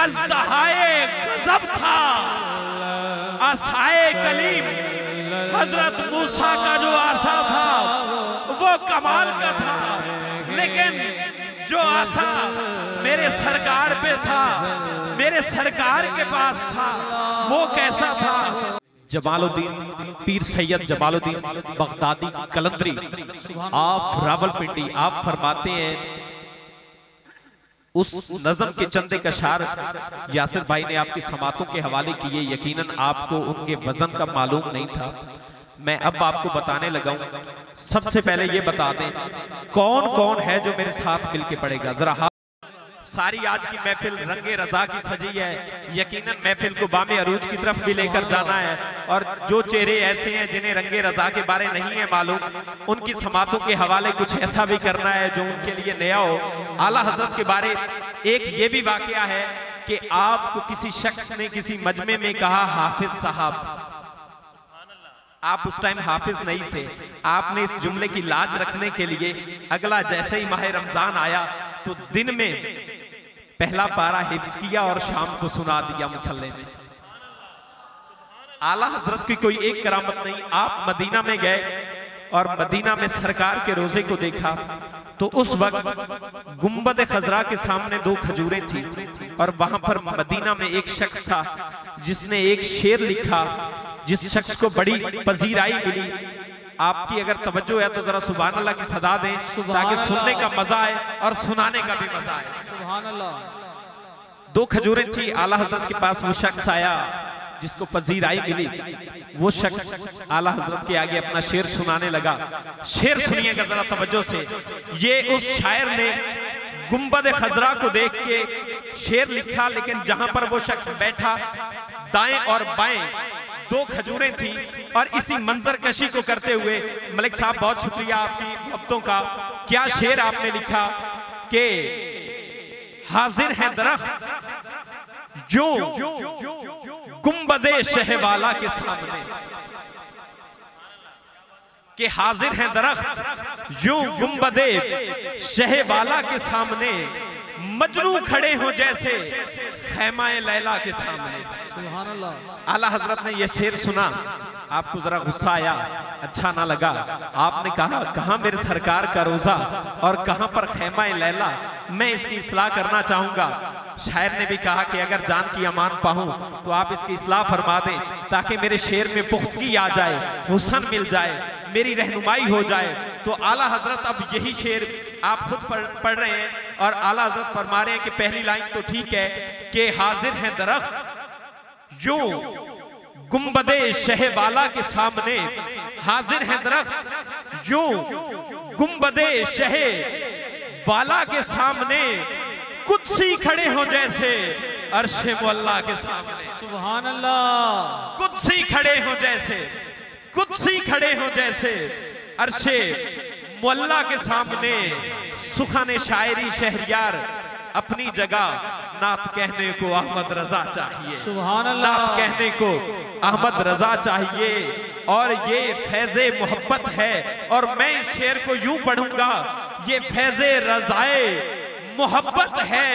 अज़दहाए गज़ब था, आसाए कलीम हजरत मूसा का जो आसा था वो कमाल का था, लेकिन जो आसा मेरे सरकार पे था, मेरे सरकार के पास था, वो कैसा था। जमालुद्दीन पीर सैयद जमालुद्दीन बगदादी कलंदरी, आप रावलपिंडी, आप फरमाते हैं उस नज़म के चंदे कशार यासिर भाई ने आपकी समातों के हवाले किए, यकीनन आपको उनके वजन का मालूम नहीं था। मैं अब आपको बताने लगा हूं। सबसे पहले ये बता दें कौन कौन है जो मेरे साथ मिलके पढ़ेगा जरा। सारी आज की महफिल रंगे रजा की सजी है, यकीनन महफिल को बामे अरूज की तरफ भी लेकर जाना है, और जो चेहरे ऐसे हैं जिन्हें रंगे रजा के बारे नहीं है मालूम, उनकी समातों के हवाले कुछ ऐसा भी करना है जो उनके लिए नया हो। आला हजरत के बारे एक ये भी वाकया है कि आपको किसी शख्स ने किसी मजमे में कहा हाफिज साहब, आप उस टाइम हाफिज नहीं थे। आपने इस जुमले की लाज रखने के लिए अगला जैसे ही माह रमजान आया तो दिन में पहला पारा हिफ्ज किया और शाम को सुना दिया मुसल्ले में। आला हजरत की कोई एक करामत नहीं। आप मदीना में गए और मदीना में सरकार के रोजे को देखा तो उस वक्त गुंबद खजरा के सामने 2 खजूरें थी, और वहां पर मदीना में एक शख्स था जिसने एक शेर लिखा, जिस शख्स को बड़ी पजीराई मिली। आपकी अगर तवज्जो है तो जरा सुभान अल्लाह की सजा दें ताकि सुनने का मजा आए और सुनाने का भी मजा आए। सुभान अल्लाह। 2 खजूरें थी, आला हजरत के पास वो शख्स आया जिसको पजीराई मिली। वो शख्स आला हजरत के आगे अपना शेर सुनाने लगा। शेर सुनिएगा जरा तवज्जो से। ये उस शायर ने गुंबद खजरा को देख के शेर लिखा, लेकिन जहां पर वो शख्स बैठा दाएं और बाएं 2 खजूरें थी, और इसी मंजर कशी को करते हुए मलिक साहब बहुत शुक्रिया आपकी मोहब्बतों का। क्या शेर आपने लिखा कि हाजिर है दरख्त जो गुंबदे शहवाला के सामने, कि हाजिर है दरख्त जो गुंबदे शहवाला के सामने, मजनू खड़े हो जैसे खैमाए लैला के सामने। सुभान अल्लाह। आला हजरत ने यह शेर सुना, आपको जरा गुस्सा आया, अच्छा ना लगा। आपने कहा कहां मेरे सरकार का रोजा और कहां पर खैमाए लैला, मैं इसकी इस्लाह करना चाहूंगा। शायर ने भी कहा कि अगर जान की अमान पाऊं तो आप इसकी इस्लाह फरमा दें ताकि मेरे शेर में पुख्तगी आ जाए, हुस्न मिल जाए, मेरी रहनुमाई हो जाए। तो आला हजरत अब यही शेर आप खुद पढ़ रहे हैं, और आला हजरत फरमा रहे हैं कि पहली लाइन तो ठीक है कि हाजिर है दरख्त जो गुंबदे शहवाला के सामने, हाजिर है दरख्त जो गुंबदे शहवाला के सामने, कुदसी खड़े हो जैसे अर्शे मुअल्ला के सामने। सुभान अल्लाह। कुदसी खड़े हो जैसे, कुदसी खड़े हो जैसे अर्शे मुअल्ला के सामने। सुखाने शायरी शहरियार अपनी जगह, नात कहने को अहमद रजा चाहिए। सुभान अल्लाह। नात कहने को अहमद रजा चाहिए, और ये फैज़े मोहब्बत है। और मैं इस शेर को यूं पढ़ूंगा, ये फैज़े रजाए मोहब्बत है,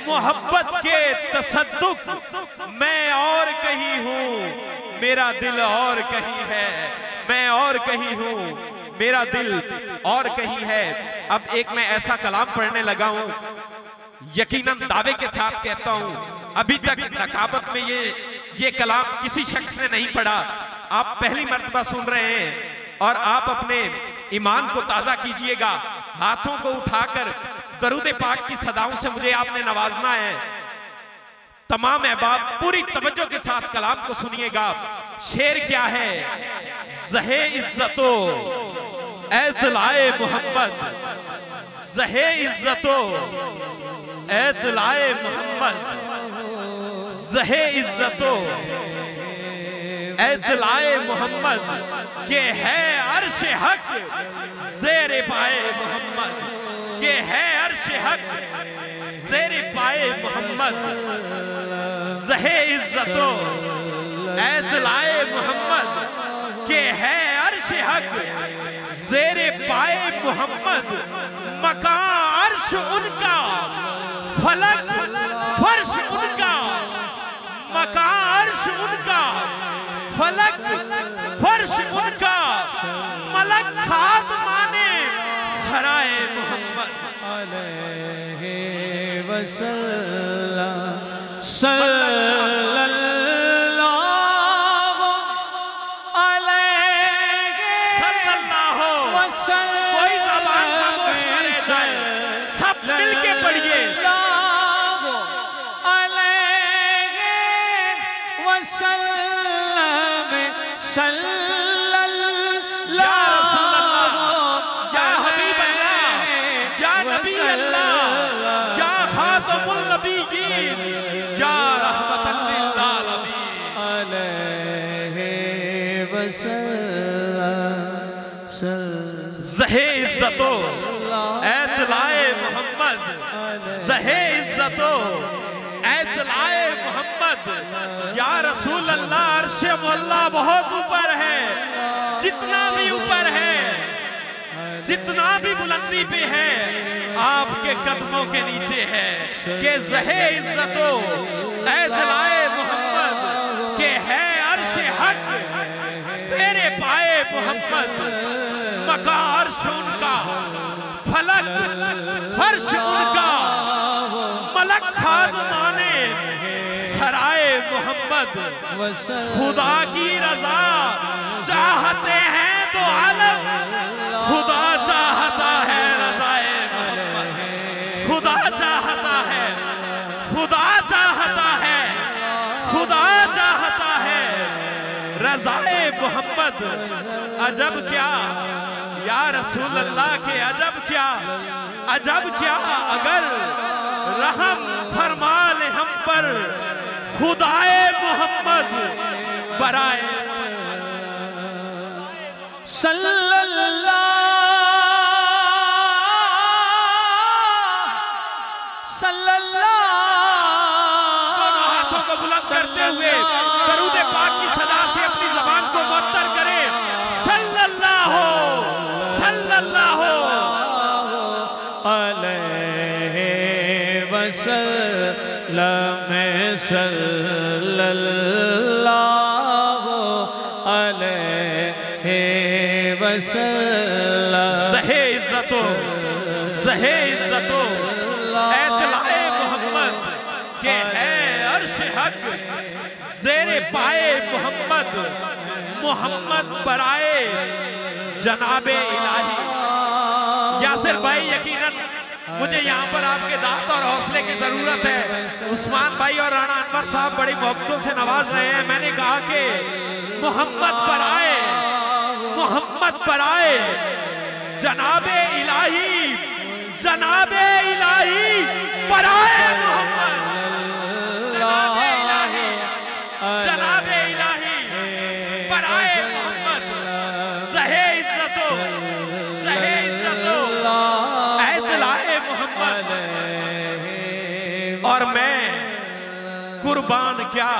मोहब्बत के तसद्दुक मैं और कहीं हूं, मेरा दिल और कहीं है, मैं और कहीं हूं, मेरा दिल और कहीं है। अब एक मैं ऐसा कलाम पढ़ने लगा हूं, यकीनन दावे के साथ कहता हूं, अभी तक नकाबत में ये कलाम किसी शख्स ने नहीं पढ़ा। आप पहली मर्तबा सुन रहे हैं, और आप अपने ईमान को ताजा कीजिएगा। हाथों को उठाकर दरूद पाक की सदाओं से मुझे आपने नवाजना है। तमाम अहबाब पूरी तवज्जो के साथ कलाम को सुनिएगा। शेर क्या है? ज़हे इज्जतो ऐ दिलाए मोहम्मद, ज़हे इज्जतो ऐ दिलाए मोहम्मद, ज़हे इज्जतो ऐ दिलाए मोहम्मद, के है अर्श हक ज़ेरे पाए मोहम्मद, के है अर्श हक ज़ेरे पाए मोहम्मद। ज़हे इज्जतो ऐ दिलाए मोहम्मद, के है अर्श हक ज़ेरे पाए मोहम्मद। मकान अर्श उनका, फलक फर्श उनका, फलक फर्श उनका, मलक खाद माने सराए मोहम्मद अलैहि वसल्लम सल्लल्लाहु अलैहि वसल्लम। कोई ज़बान खामोश न रह जाए, सब मिलके पढ़िए। ज़हे इज़्ज़तो ऐतलाए मोहम्मद, ज़हे इज़्ज़तो ऐतलाए मोहम्मद। या रसूल अल्लाह अर्शे मुअल्ला बहुत ऊपर है, जितना भी ऊपर है, जितना भी बुलंदी पे है, आपके कदमों के नीचे है। कि ज़हे इज़्ज़तो ऐतलाए मोहम्मद के है अर्शे हक, सेरे पाए मोहम्मद। मका अर्श उनका, फलक फर्श उनका, मलक खाद माने सराए मोहम्मद। खुदा की रजा चाहते हैं तो आलम, खुदा चाहता है रजाए मोहम्मद। खुदा चाहता है, खुदा चाहता है, खुदा चाहता है रजाए मोहम्मद। अजब क्या या रसूल अल्लाह के, अजब क्या, अजब क्या अगर रहम फरमा ले हम पर खुदाए मोहम्मद बराए सल्लल्लाहु दोनों हाथों को बुलंद करते हुए दरूद पाक की सदा से अपनी जबान को मुअत्तर करें। सल्लल्लाहु सल्लल्लाहु अलैहि वसल्लम सल्लल्लाहु अलैहि वसल्लम। ज़हे इज़्ज़तो, ज़हे इज़्ज़तो ऐतलाए मोहम्मद के है अर्श हक, ज़ेरे पाए मोहम्मद। मोहम्मद बराए जनाबे इलाही। यासिर भाई यकीनन मुझे यहाँ पर आपके दाद और हौसले की जरूरत है। उस्मान भाई और राणा अनवर साहब बड़ी मोहब्बतों से नवाज रहे हैं। मैंने कहा कि मोहम्मद बराए, मोहम्मद बराए जनाबे इलाही, जनाबे इलाही बराए मोहम्मद। जनाबे इलाही, जनाबे इलाही बराए मोहम्मद। ज़हे इज़्ज़तो, ज़हे इज़्ज़तो ऐतलाए मोहम्मद। और मैं कुर्बान क्या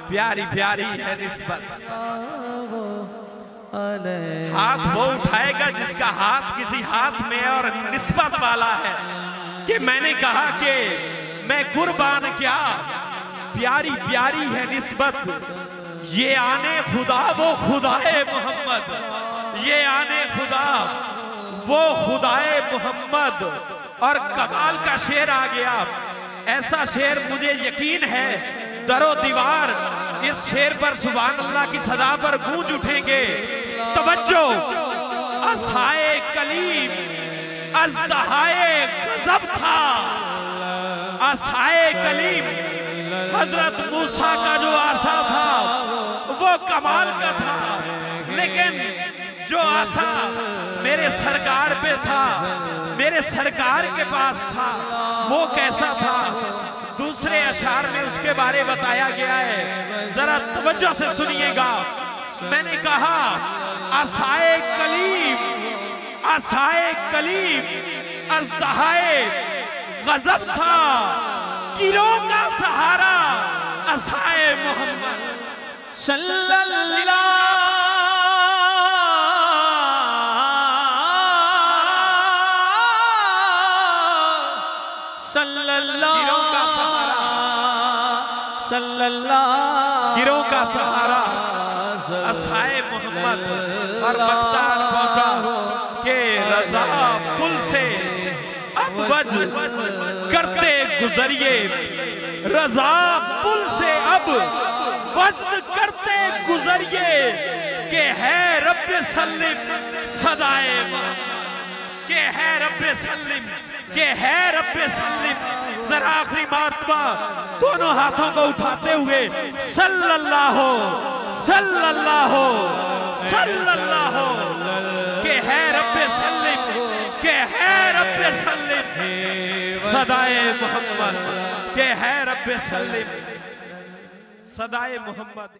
प्यारी प्यारी है निस्बत। हाथ वो उठाएगा जिसका हाथ किसी हाथ में और निस्बत वाला है। कि मैंने कहा कि मैं कुर्बान क्या प्यारी प्यारी है निस्बत। ये आने खुदा वो खुदाए मोहम्मद, ये आने खुदा वो खुदाए मोहम्मद। और कमाल का शेर आ गया, ऐसा शेर मुझे यकीन है दरो दीवार इस शेर पर सुभान अल्लाह की सदा पर गूंज उठेंगे। तवज्जो असाए कलीम अज़दहाए गज़ब था, असाए कलीम हजरत मूसा का जो आसा था वो कमाल का था। लेकिन जो आसा मेरे सरकार पे था, मेरे सरकार के पास था, वो कैसा था दूसरे अशार में उसके बारे बताया गया है। जरा तवज्जो से सुनिएगा। मैंने कहा आसाए कलीम, आसाए कलीम अज़दहाए गज़ब था, गिरों का सहारा आसाए मोहम्मद सल्लल्लाहु गिरों का सहारा, सल्लल्लाहु गिरों का सहारा असाए मोहम्मद और मक्तार पहुंचा के रजा पुल से अब वज करते गुजरिए, रजा पुल से अब वज्न करते गुजरिए के है रब्बे सल्लिम सदाए, के है रब्बे सल्लिम, के है रब्बे सल्लिम। जरा आखिरी मर्तबा दोनों हाथों को उठाते हुए सल्लल्लाहु सल्लल्लाहु सल्लल्लाहु, के है रब्बे सल्लिम, के है रब्बे सल्लिम सदाए मोहम्मद, के है रब्बे सल्लिम सदाए मोहम्मद।